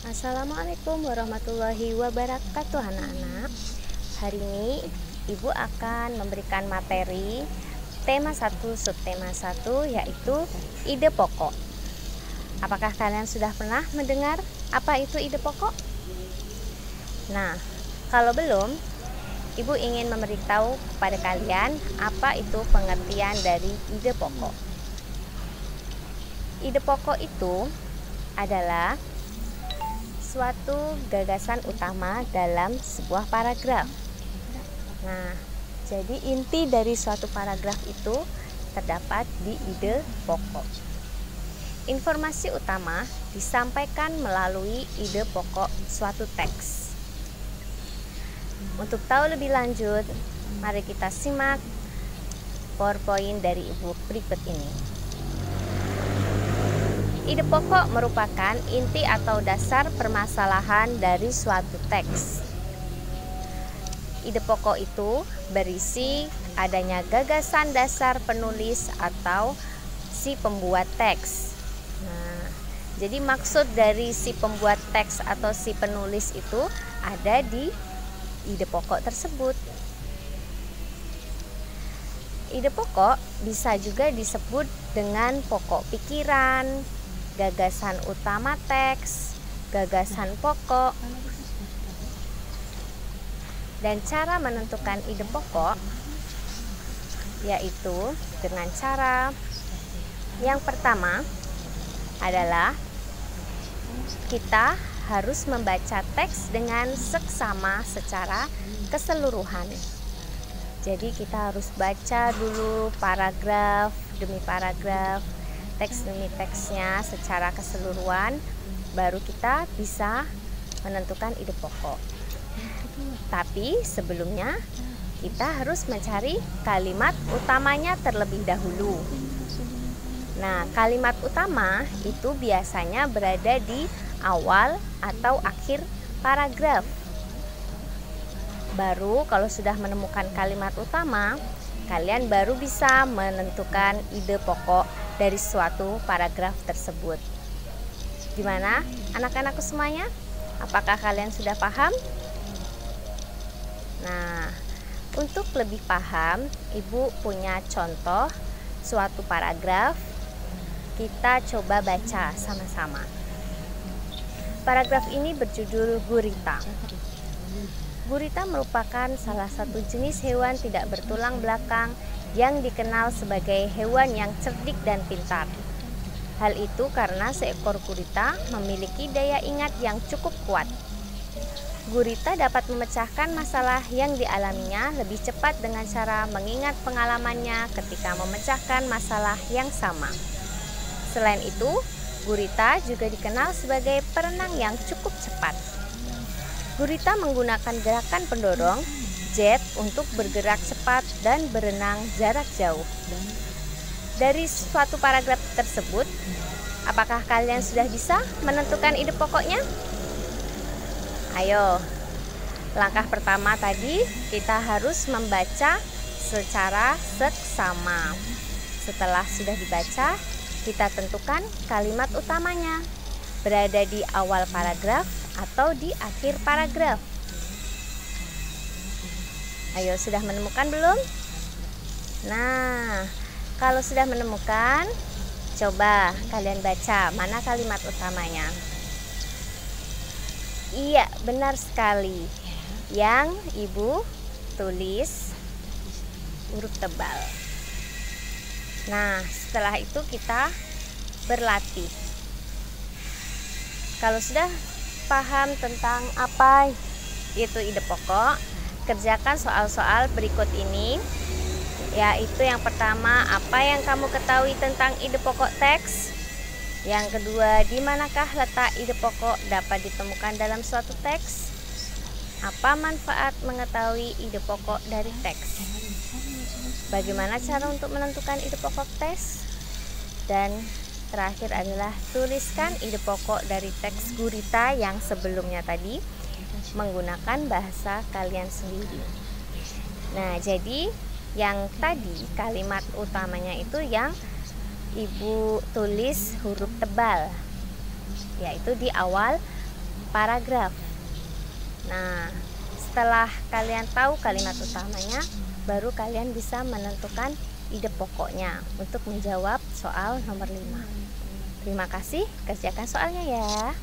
Assalamualaikum warahmatullahi wabarakatuh anak-anak. Hari ini Ibu akan memberikan materi tema 1 subtema 1 yaitu ide pokok. Apakah kalian sudah pernah mendengar apa itu ide pokok? Nah, kalau belum, Ibu ingin memberitahu kepada kalian apa itu pengertian dari ide pokok. Ide pokok itu adalah suatu gagasan utama dalam sebuah paragraf. Nah, jadi inti dari suatu paragraf itu terdapat di ide pokok. Informasi utama disampaikan melalui ide pokok suatu teks. Untuk tahu lebih lanjut, mari kita simak PowerPoint dari Ibu berikut ini. Ide pokok merupakan inti atau dasar permasalahan dari suatu teks. Ide pokok itu berisi adanya gagasan dasar penulis atau si pembuat teks. Nah, jadi maksud dari si pembuat teks atau si penulis itu ada di ide pokok tersebut. Ide pokok bisa juga disebut dengan pokok pikiran, gagasan utama teks, gagasan pokok. Dan cara menentukan ide pokok yaitu dengan cara yang pertama adalah kita harus membaca teks dengan seksama secara keseluruhan. Jadi kita harus baca dulu paragraf demi paragraf, teks demi teksnya secara keseluruhan, baru kita bisa menentukan ide pokok. Tapi sebelumnya kita harus mencari kalimat utamanya terlebih dahulu. Nah, kalimat utama itu biasanya berada di awal atau akhir paragraf. Baru kalau sudah menemukan kalimat utama, kalian baru bisa menentukan ide pokok dari suatu paragraf tersebut. Gimana anak-anakku semuanya? Apakah kalian sudah paham? Nah, untuk lebih paham, Ibu punya contoh suatu paragraf. Kita coba baca sama-sama. Paragraf ini berjudul gurita. Gurita merupakan salah satu jenis hewan tidak bertulang belakang yang dikenal sebagai hewan yang cerdik dan pintar. Hal itu karena seekor gurita memiliki daya ingat yang cukup kuat. Gurita dapat memecahkan masalah yang dialaminya lebih cepat dengan cara mengingat pengalamannya ketika memecahkan masalah yang sama. Selain itu, gurita juga dikenal sebagai perenang yang cukup cepat. Gurita menggunakan gerakan pendorong jet untuk bergerak cepat dan berenang jarak jauh. Dari suatu paragraf tersebut, apakah kalian sudah bisa menentukan ide pokoknya? Ayo, langkah pertama tadi kita harus membaca secara seksama. Setelah sudah dibaca, kita tentukan kalimat utamanya berada di awal paragraf atau di akhir paragraf. Ayo, sudah menemukan belum? Nah, kalau sudah menemukan, coba kalian baca mana kalimat utamanya. Iya, benar sekali. Yang Ibu tulis huruf tebal. Nah, setelah itu kita berlatih. Kalau sudah paham tentang apa itu ide pokok, kerjakan soal-soal berikut ini. Yaitu yang pertama, apa yang kamu ketahui tentang ide pokok teks? Yang kedua, di manakah letak ide pokok dapat ditemukan dalam suatu teks? Apa manfaat mengetahui ide pokok dari teks? Bagaimana cara untuk menentukan ide pokok teks? Dan terakhir adalah tuliskan ide pokok dari teks gurita yang sebelumnya tadi menggunakan bahasa kalian sendiri. Nah, jadi yang tadi kalimat utamanya itu yang Ibu tulis huruf tebal, yaitu di awal paragraf. Nah, setelah kalian tahu kalimat utamanya, baru kalian bisa menentukan ide pokoknya untuk menjawab soal nomor 5. Terima kasih, kerjakan soalnya ya.